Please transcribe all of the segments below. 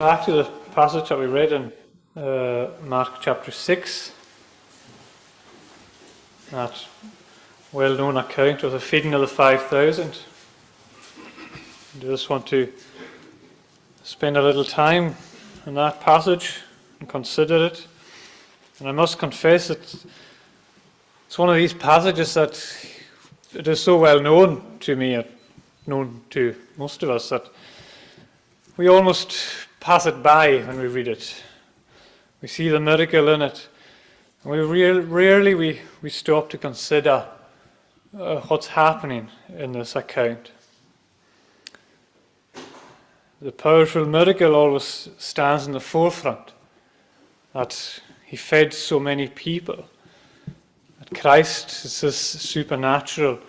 Back to the passage that we read in Mark chapter 6, that well-known account of the feeding of the 5,000. I just want to spend a little time in that passage and consider it. And I must confess that it's one of these passages that it is so well known to me, known to most of us, that we almost pass it by when we read it. We see the miracle in it, and rarely we stop to consider what's happening in this account. The powerful miracle always stands in the forefront, that he fed so many people, that Christ is this supernatural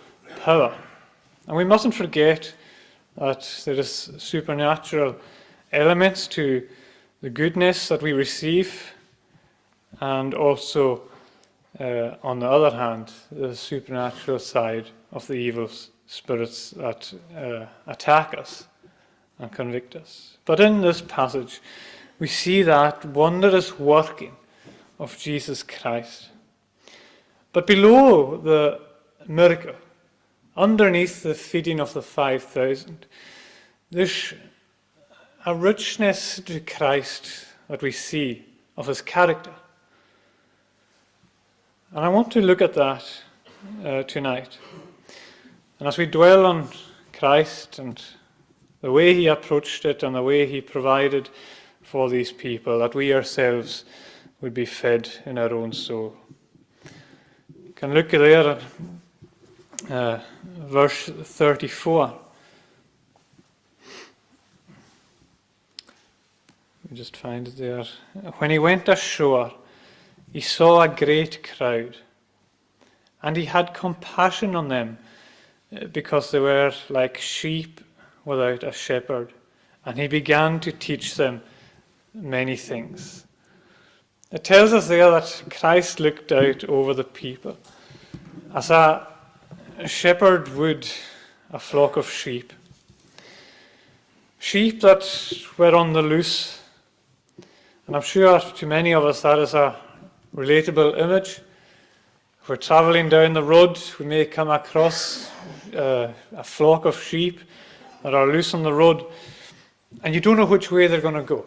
power. And we mustn't forget that there is supernatural elements to the goodness that we receive, and also, on the other hand, the supernatural side of the evil spirits that attack us and convict us. But in this passage, we see that wondrous working of Jesus Christ. But below the miracle, underneath the feeding of the 5,000, there's a richness to Christ that we see of his character. And I want to look at that tonight. And as we dwell on Christ and the way he approached it and the way he provided for these people, that we ourselves would be fed in our own soul. You can look there at verse 34. Just find it there. When he went ashore, he saw a great crowd, and he had compassion on them, because they were like sheep without a shepherd, and he began to teach them many things. It tells us there that Christ looked out over the people as a shepherd would a flock of sheep. Sheep that were on the loose. And I'm sure to many of us that is a relatable image. If we're travelling down the road, we may come across a flock of sheep that are loose on the road, and you don't know which way they're going to go.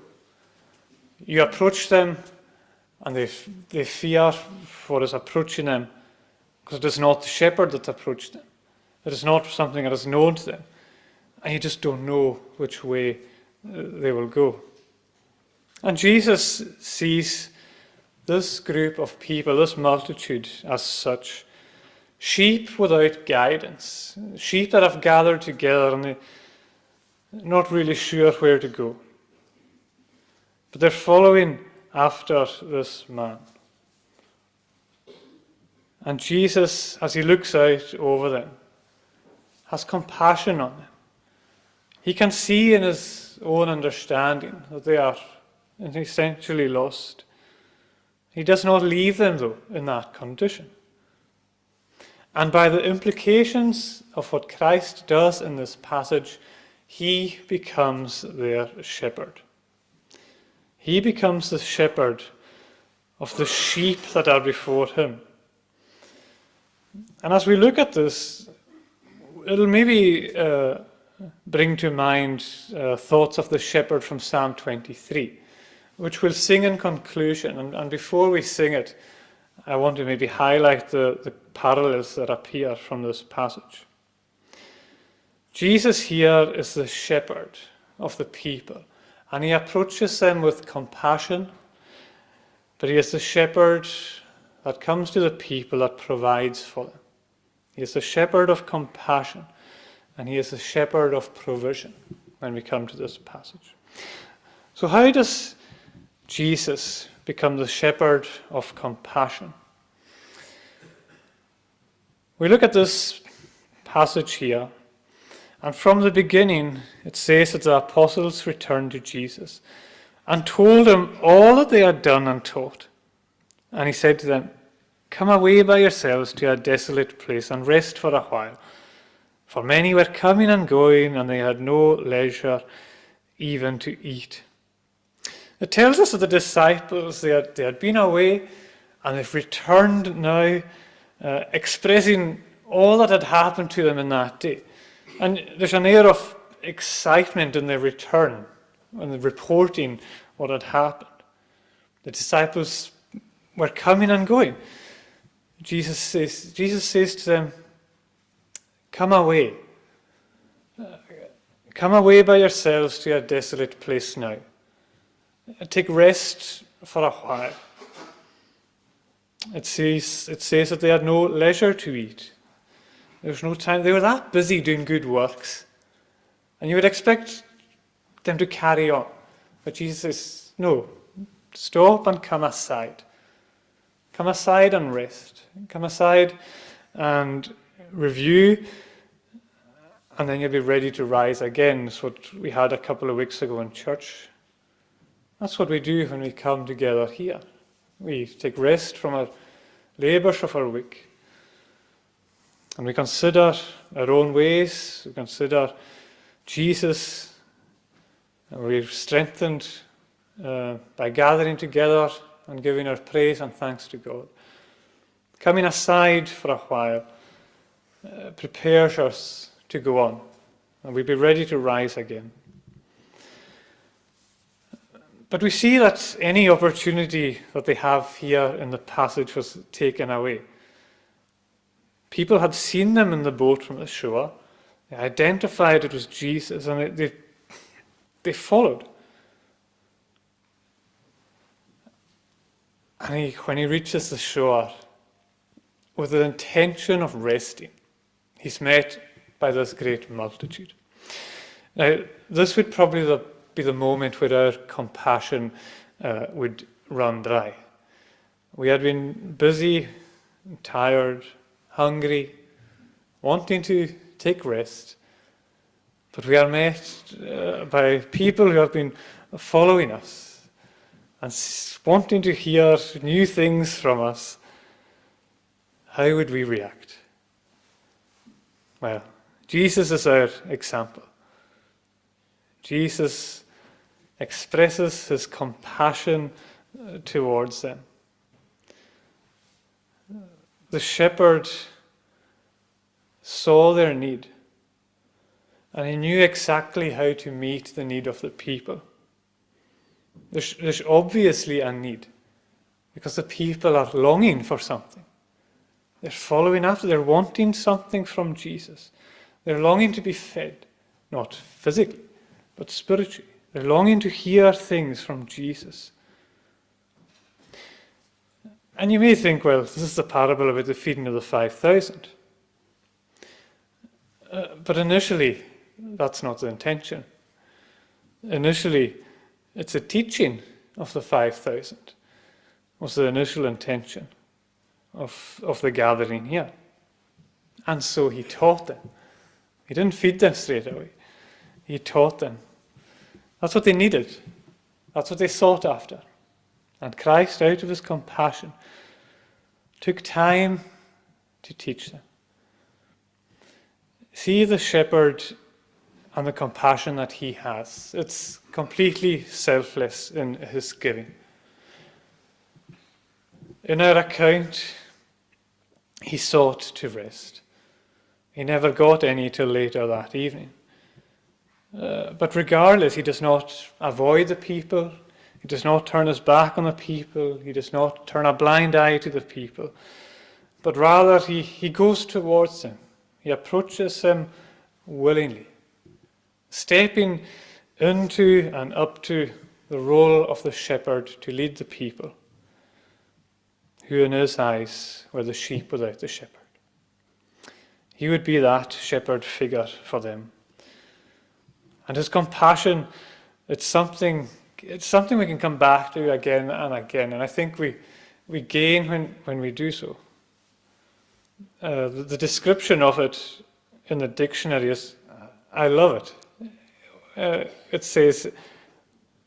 You approach them, and they fear what is approaching them, because it is not the shepherd that approached them. It is not something that is known to them, and you just don't know which way they will go. And Jesus sees this group of people, this multitude, as such. Sheep without guidance. Sheep that have gathered together and they're not really sure where to go. But they're following after this man. And Jesus, as he looks out over them, has compassion on them. He can see in his own understanding that they are essentially lost. He does not leave them, though, in that condition. And by the implications of what Christ does in this passage, he becomes their shepherd. He becomes the shepherd of the sheep that are before him. And as we look at this, it'll maybe bring to mind thoughts of the shepherd from Psalm 23. Which we'll sing in conclusion. And before we sing it, I want to maybe highlight the parallels that appear from this passage. Jesus here is the shepherd of the people, and he approaches them with compassion, but he is the shepherd that comes to the people that provides for them. He is the shepherd of compassion, and he is the shepherd of provision when we come to this passage. So how does Jesus become the shepherd of compassion? We look at this passage here, and from the beginning it says that the apostles returned to Jesus and told him all that they had done and taught. And he said to them, "Come away by yourselves to a desolate place and rest for a while. For many were coming and going, and they had no leisure even to eat." It tells us that the disciples, they had been away and they've returned now, expressing all that had happened to them in that day. And there's an air of excitement in their return and the reporting what had happened. The disciples were coming and going. Jesus says to them, come away. Come away by yourselves to a desolate place now. Take rest for a while. It says that they had no leisure to eat. There was no time. They were that busy doing good works. And you would expect them to carry on. But Jesus says, no, stop and come aside. Come aside and rest. Come aside and review, and then you'll be ready to rise again. That's what we had a couple of weeks ago in church. That's what we do when we come together here. We take rest from our labours of our week. And we consider our own ways. We consider Jesus. And we're strengthened by gathering together and giving our praise and thanks to God. Coming aside for a while prepares us to go on, and we'll be ready to rise again. But we see that any opportunity that they have here in the passage was taken away. People had seen them in the boat from the shore. They identified it was Jesus, and they followed. And when he reaches the shore, with the intention of resting, he's met by this great multitude. Now, this would probably be the moment where our compassion would run dry. We had been busy, tired, hungry, wanting to take rest, but we are met by people who have been following us and wanting to hear new things from us. How would we react? Well, Jesus is our example. Jesus expresses his compassion towards them. The shepherd saw their need, and he knew exactly how to meet the need of the people. There's obviously a need, because the people are longing for something. They're following after, they're wanting something from Jesus. They're longing to be fed, not physically, but spiritually. They're longing to hear things from Jesus. And you may think, well, this is the parable about the feeding of the 5,000. But initially, that's not the intention. Initially, it's a teaching of the 5,000 was the initial intention of the gathering here. And so he taught them. He didn't feed them straight away. He taught them. That's what they needed. That's what they sought after. And Christ, out of his compassion, took time to teach them. See the shepherd and the compassion that he has. It's completely selfless in his giving. In our account, he sought to rest. He never got any till later that evening. But regardless, he does not avoid the people. He does not turn his back on the people. He does not turn a blind eye to the people. But rather, he goes towards them. He approaches them willingly, stepping into and up to the role of the shepherd to lead the people, who in his eyes were the sheep without the shepherd. He would be that shepherd figure for them. And his compassion, it's something we can come back to again and again. And I think we gain when we do so. The description of it in the dictionary is, I love it. It says,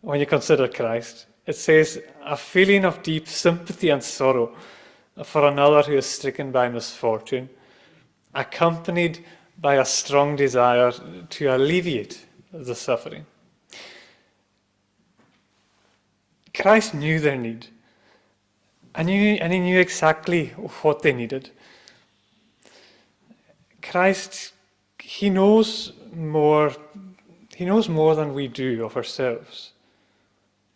when you consider Christ, it says, a feeling of deep sympathy and sorrow for another who is stricken by misfortune, accompanied by a strong desire to alleviate the suffering. Christ knew their need. And he knew exactly what they needed. Christ, he knows more than we do of ourselves,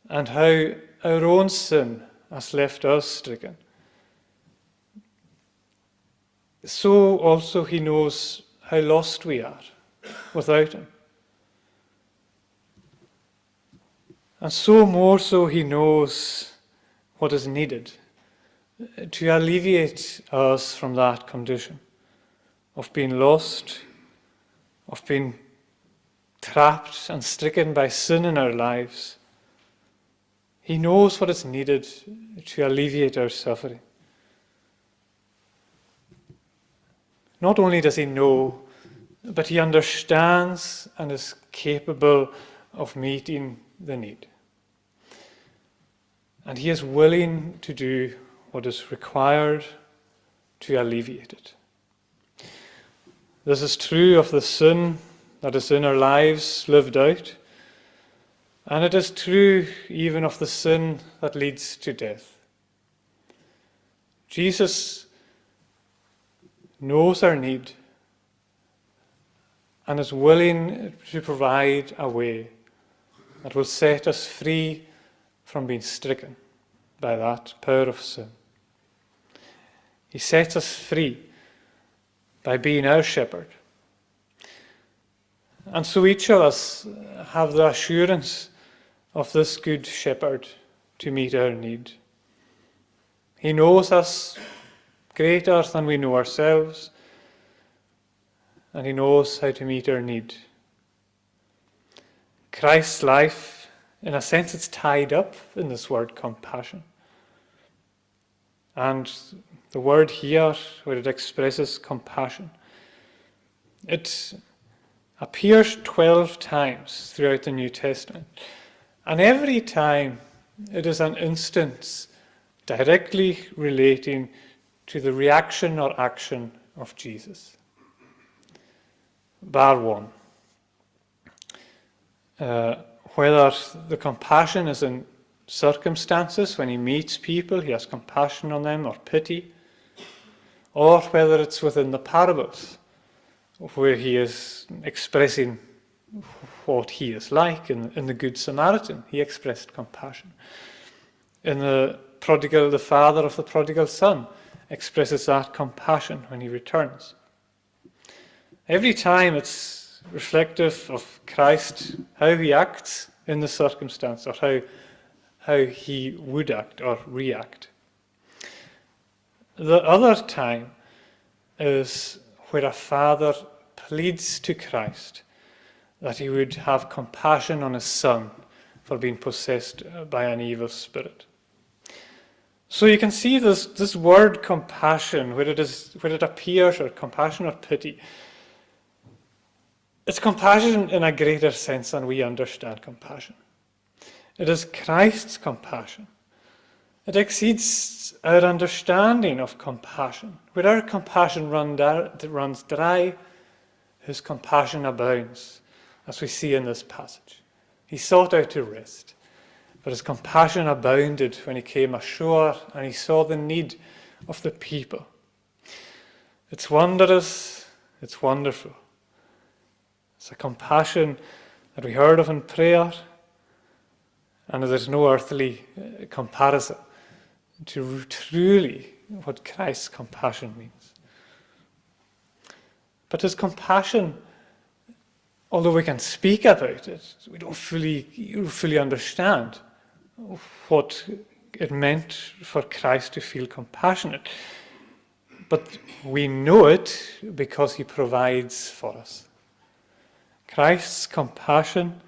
and how our own sin has left us stricken. So also he knows how lost we are without him. And so more so he knows what is needed to alleviate us from that condition of being lost, of being trapped and stricken by sin in our lives. He knows what is needed to alleviate our suffering. Not only does he know, but he understands and is capable of meeting the need. And he is willing to do what is required to alleviate it. This is true of the sin that is in our lives lived out, and it is true even of the sin that leads to death. Jesus knows our need and is willing to provide a way that will set us free from being stricken by that power of sin. He sets us free by being our shepherd. And so each of us have the assurance of this good shepherd to meet our need. He knows us greater than we know ourselves, and he knows how to meet our need. Christ's life, in a sense, it's tied up in this word compassion. And the word here, where it expresses compassion, it appears 12 times throughout the New Testament. And every time it is an instance directly relating to the reaction or action of Jesus. Bar one. Whether the compassion is in circumstances, when he meets people, he has compassion on them or pity, or whether it's within the parables, where he is expressing what he is like. In the Good Samaritan, he expressed compassion. In the father of the prodigal son expresses that compassion when he returns. Every time it's reflective of Christ, how he acts in the circumstance, or how he would act or react. The other time is where a father pleads to Christ that he would have compassion on his son for being possessed by an evil spirit. So you can see this word compassion, where it appears, or compassion or pity. It's compassion in a greater sense than we understand compassion. It is Christ's compassion. It exceeds our understanding of compassion. Where our compassion runs dry, his compassion abounds, as we see in this passage. He sought out to rest, but his compassion abounded when he came ashore and he saw the need of the people. It's wondrous, it's wonderful. It's a compassion that we heard of in prayer, and there's no earthly comparison to truly what Christ's compassion means. But his compassion, although we can speak about it, we don't fully understand what it meant for Christ to feel compassionate. But we know it because he provides for us. Christ's compassion,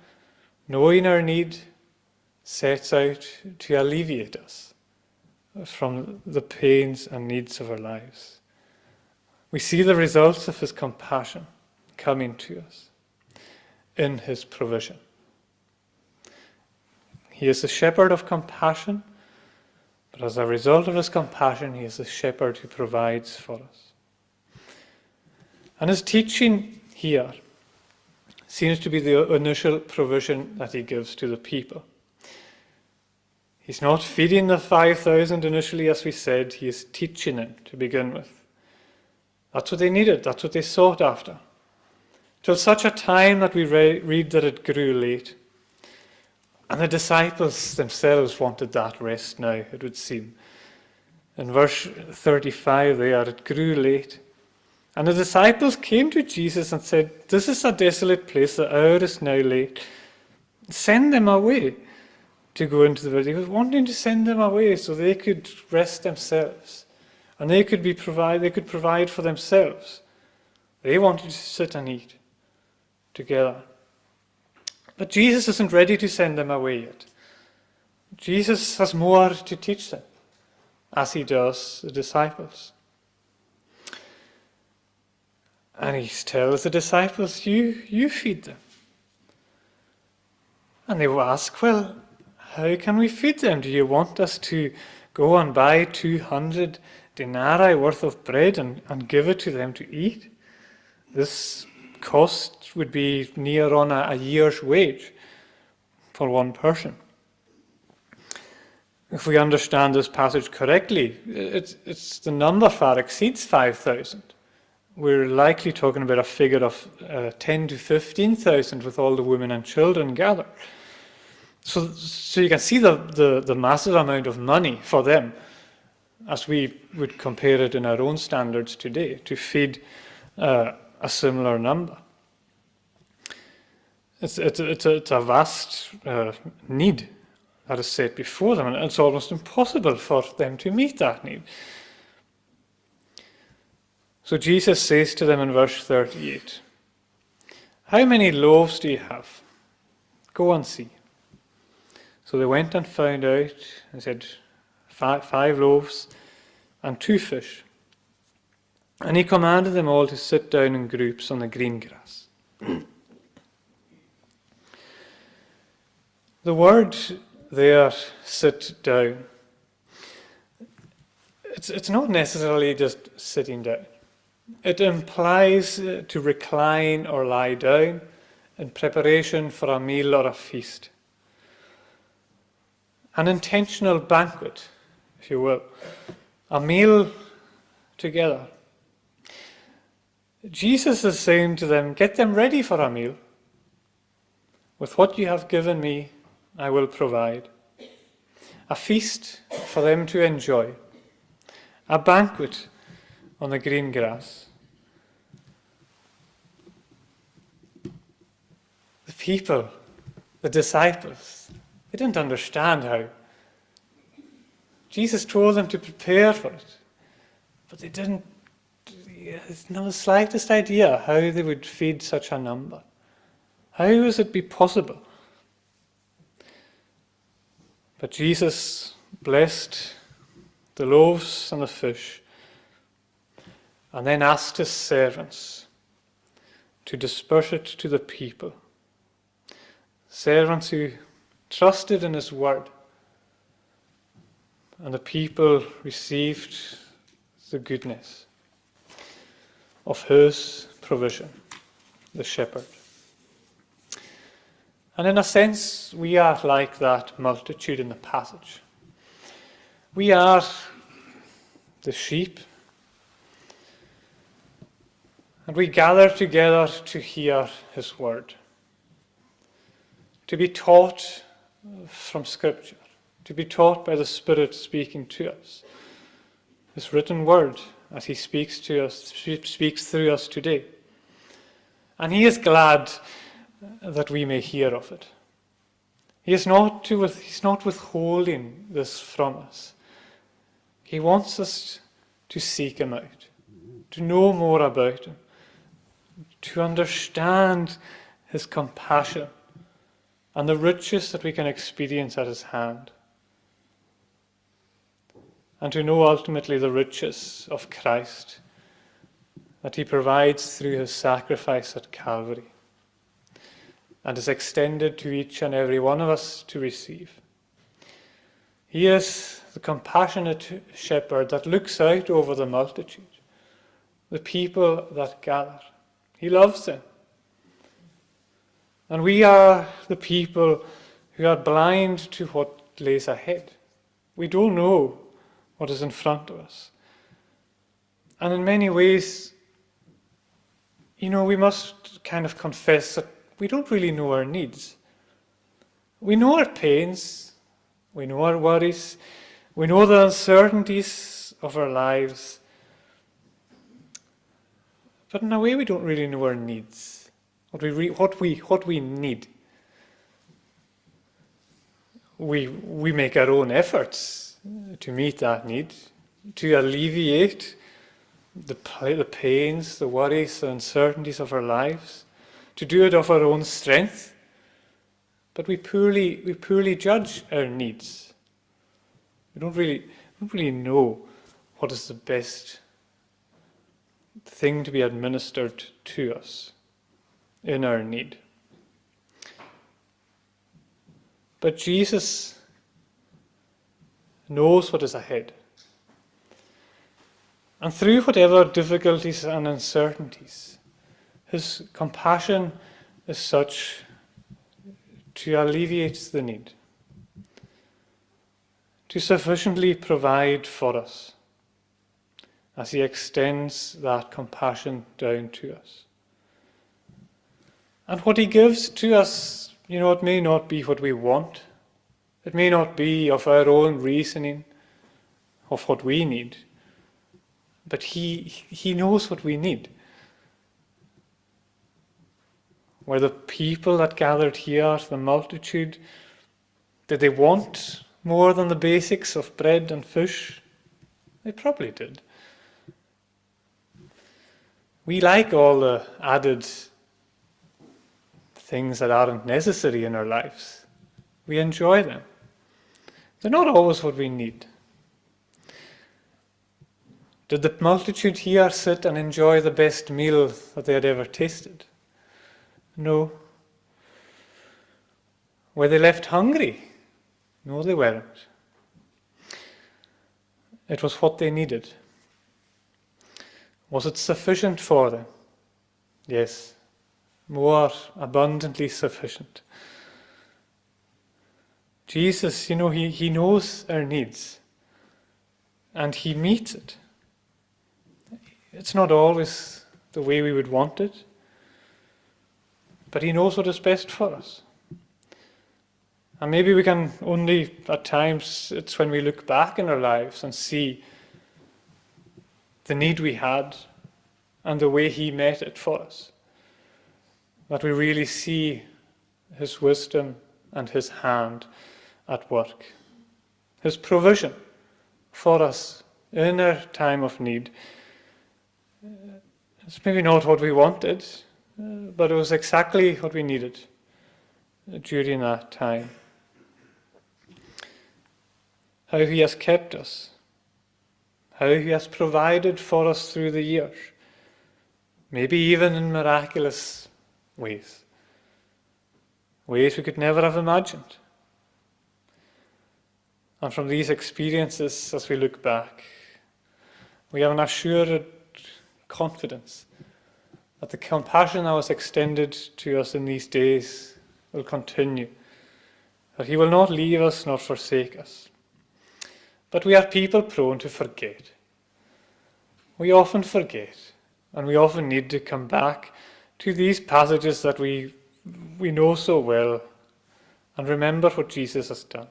knowing our need, sets out to alleviate us from the pains and needs of our lives. We see the results of his compassion coming to us in his provision. He is the shepherd of compassion, but as a result of his compassion, he is the shepherd who provides for us. And his teaching here seems to be the initial provision that he gives to the people. He's not feeding the 5,000 initially, as we said. He is teaching them to begin with. That's what they needed. That's what they sought after. Till such a time that we read that it grew late. And the disciples themselves wanted that rest now, it would seem. In verse 35 there, it grew late. And the disciples came to Jesus and said, "This is a desolate place, the hour is now late. Send them away to go into the village." He was wanting to send them away so they could rest themselves. And they could provide for themselves. They wanted to sit and eat together. But Jesus isn't ready to send them away yet. Jesus has more to teach them, as he does the disciples. And he tells the disciples, you feed them. And they will ask, "Well, how can we feed them? Do you want us to go and buy 200 denarii worth of bread and give it to them to eat? This cost would be near on a year's wage for one person." If we understand this passage correctly, it's the number far exceeds 5,000. We're likely talking about a figure of 10 to 15,000 with all the women and children gathered. So you can see the massive amount of money for them, as we would compare it in our own standards today, to feed a similar number. It's a vast need that is set before them, and it's almost impossible for them to meet that need. So Jesus says to them in verse 38, "How many loaves do you have? Go and see." So they went and found out and said, five loaves and 2 fish. And he commanded them all to sit down in groups on the green grass. The word there, "sit down," it's not necessarily just sitting down. It implies to recline or lie down in preparation for a meal or a feast. An intentional banquet, if you will. A meal together. Jesus is saying to them, get them ready for a meal. With what you have given me, I will provide. A feast for them to enjoy. A banquet on the green grass. The people, the disciples, they didn't understand how. Jesus told them to prepare for it, but they didn't have the slightest idea how they would feed such a number. How would it be possible? But Jesus blessed the loaves and the fish, and then asked his servants to disperse it to the people. Servants who trusted in his word, and the people received the goodness of his provision, the shepherd. And in a sense, we are like that multitude in the passage. We are the sheep, and we gather together to hear his word, to be taught from Scripture, to be taught by the Spirit speaking to us, his written word as he speaks to us, speaks through us today. And he is glad that we may hear of it. He's not withholding this from us. He wants us to seek him out, to know more about him, to understand his compassion and the riches that we can experience at his hand, and to know ultimately the riches of Christ that he provides through his sacrifice at Calvary and is extended to each and every one of us to receive. He is the compassionate shepherd that looks out over the multitude, the people that gather. He loves them. And we are the people who are blind to what lays ahead. We don't know what is in front of us. And in many ways, we must kind of confess that we don't really know our needs. We know our pains, we know our worries, we know the uncertainties of our lives, but in a way we don't really know our needs, what we need. We make our own efforts to meet that need, to alleviate the pains, the worries, the uncertainties of our lives, to do it of our own strength. But we poorly judge our needs. We don't really know what is the best thing to be administered to us in our need. But Jesus knows what is ahead. And through whatever difficulties and uncertainties, his compassion is such to alleviate the need, to sufficiently provide for us as he extends that compassion down to us. And what he gives to us, it may not be what we want. It may not be of our own reasoning, of what we need. But he knows what we need. Were the people that gathered here, the multitude, did they want more than the basics of bread and fish? They probably did. We like all the added things that aren't necessary in our lives. We enjoy them. They're not always what we need. Did the multitude here sit and enjoy the best meal that they had ever tasted? No. Were they left hungry? No, they weren't. It was what they needed. Was it sufficient for them? Yes, more abundantly sufficient. Jesus, he knows our needs, and he meets it. It's not always the way we would want it, but he knows what is best for us. And maybe we can only, at times, it's when we look back in our lives and see the need we had and the way he met it for us, that we really see his wisdom and his hand at work. His provision for us in our time of need. It's maybe not what we wanted, but it was exactly what we needed during that time. How he has kept us, how he has provided for us through the years, maybe even in miraculous ways we could never have imagined. And from these experiences, as we look back, we have an assured confidence that the compassion that was extended to us in these days will continue, that he will not leave us nor forsake us. But we are people prone to forget. We often forget, and we often need to come back to these passages that we know so well and remember what Jesus has done.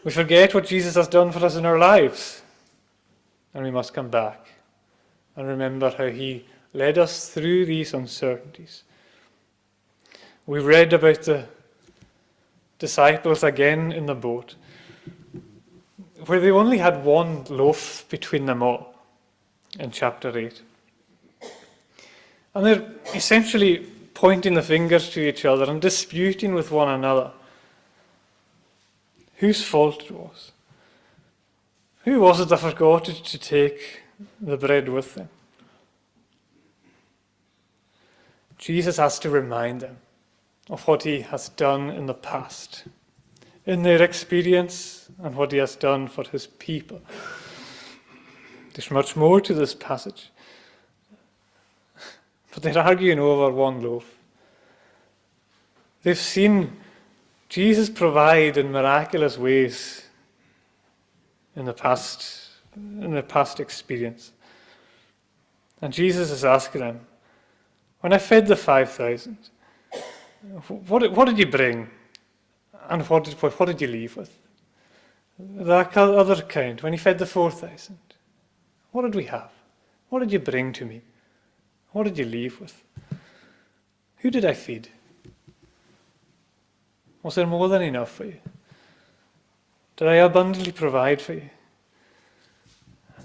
We forget what Jesus has done for us in our lives, and we must come back and remember how he led us through these uncertainties. We read about the disciples again in the boat, where they only had one loaf between them all in chapter 8. And they're essentially pointing the fingers to each other and disputing with one another whose fault it was. Who was it that forgot to take the bread with them? Jesus has to remind them of what he has done in the past, in their experience, and what he has done for his people. There's much more to this passage, but they're arguing over one loaf. They've seen Jesus provided in miraculous ways in the past experience. And Jesus is asking him, when I fed the 5,000, what did you bring? And what did you leave with? That other kind, when he fed the 4,000, what did we have? What did you bring to me? What did you leave with? Who did I feed? Was there more than enough for you? Did I abundantly provide for you?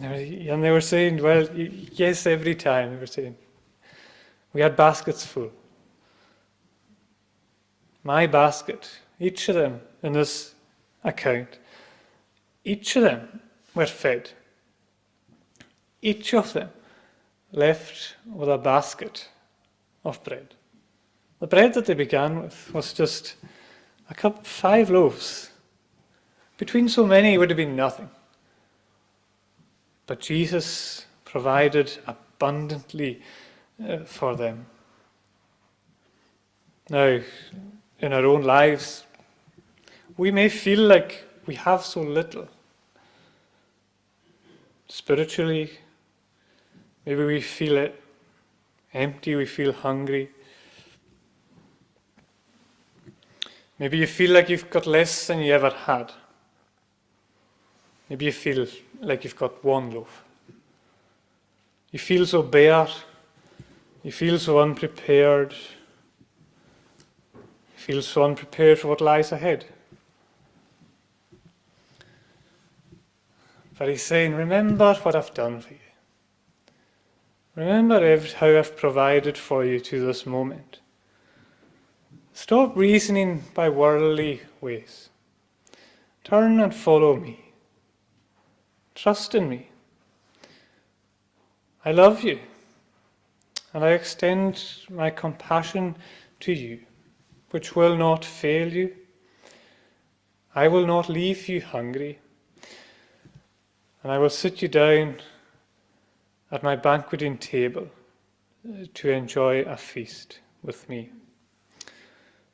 And they were saying, well, yes, every time. They were saying, we had baskets full. My basket, each of them in this account, each of them were fed. Each of them left with a basket of bread. The bread that they began with was just 5 loaves. Between so many, it would have been nothing. But Jesus provided abundantly for them. Now, in our own lives, we may feel like we have so little. Spiritually, maybe we feel it empty, we feel hungry. Maybe you feel like you've got less than you ever had. Maybe you feel like you've got 1 loaf. You feel so bare. You feel so unprepared. You feel so unprepared for what lies ahead. But he's saying, remember what I've done for you. Remember how I've provided for you to this moment. Stop reasoning by worldly ways. Turn and follow me. Trust in me. I love you, and I extend my compassion to you, which will not fail you. I will not leave you hungry, and I will sit you down at my banqueting table to enjoy a feast with me.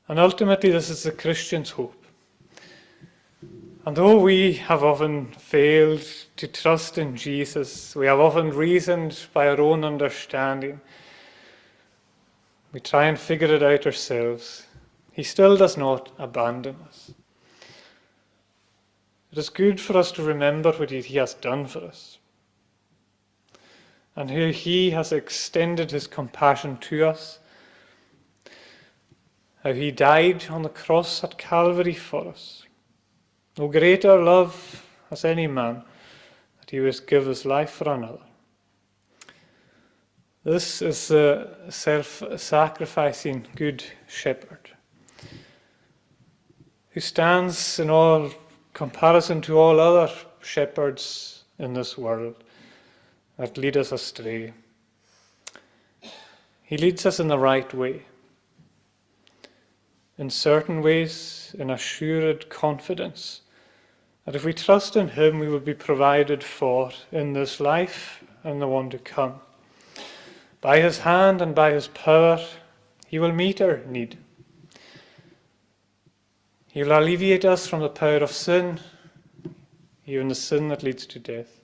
And ultimately, this is the Christian's hope. And though we have often failed to trust in Jesus, we have often reasoned by our own understanding, we try and figure it out ourselves, he still does not abandon us. It is good for us to remember what he has done for us, and how he has extended his compassion to us, how he died on the cross at Calvary for us. No greater love has any man, that he would give his life for another. This is the self-sacrificing good shepherd, who stands in all comparison to all other shepherds in this world that lead us astray. He leads us in the right way. In certain ways, in assured confidence that if we trust in him, we will be provided for in this life and the one to come. By his hand and by his power, he will meet our need. He will alleviate us from the power of sin, even the sin that leads to death.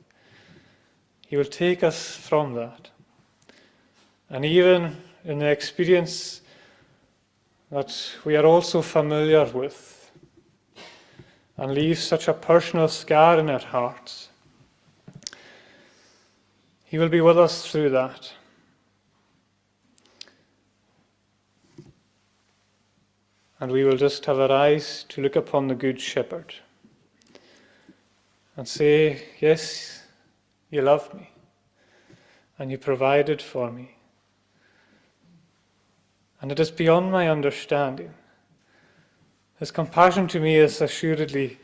He will take us from that. And even in the experience that we are also familiar with, and leave such a personal scar in our hearts, he will be with us through that. And we will just have our eyes to look upon the Good Shepherd and say, yes, you loved me, and you provided for me. And it is beyond my understanding. His compassion to me is assuredly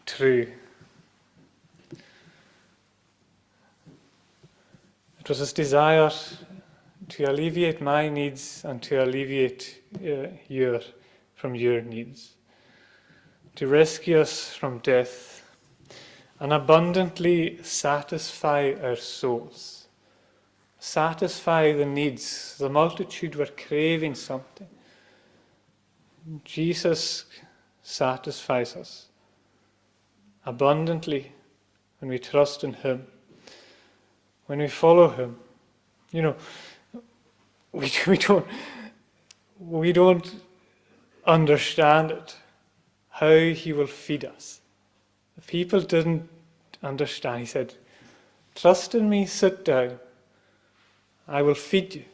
true. It was his desire to alleviate my needs and to alleviate from your needs, to rescue us from death and abundantly satisfy our souls, satisfy the needs. The multitude were craving something. Jesus satisfies us abundantly when we trust in Him, when we follow Him. We don't understand it, how He will feed us. The people didn't understand. He said, trust in me, sit down, I will feed you.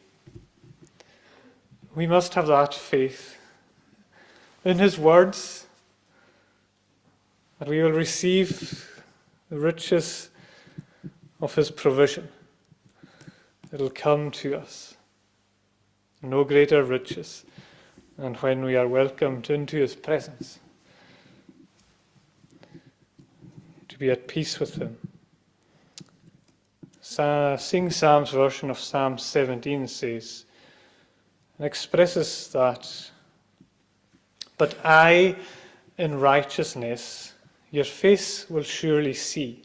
We must have that faith in His words, that we will receive the riches of His provision. It will come to us. No greater riches than when we are welcomed into His presence, to be at peace with Him. Sing Psalm's version of Psalm 17 says, and expresses that, but I in righteousness your face will surely see,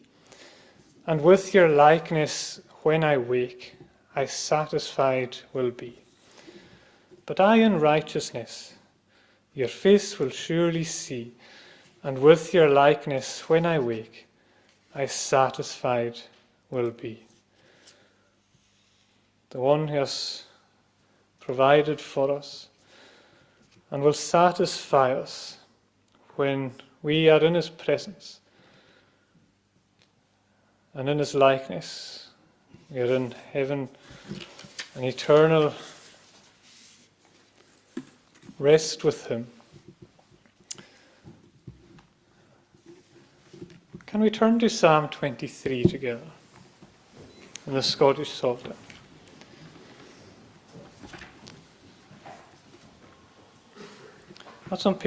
and with your likeness when I wake, I satisfied will be. But I in righteousness your face will surely see, and with your likeness when I wake, I satisfied will be. The one who has provided for us and will satisfy us when we are in His presence and in His likeness. We are in heaven, an eternal rest with Him. Can we turn to Psalm 23 together in the Scottish Psalter? That's on page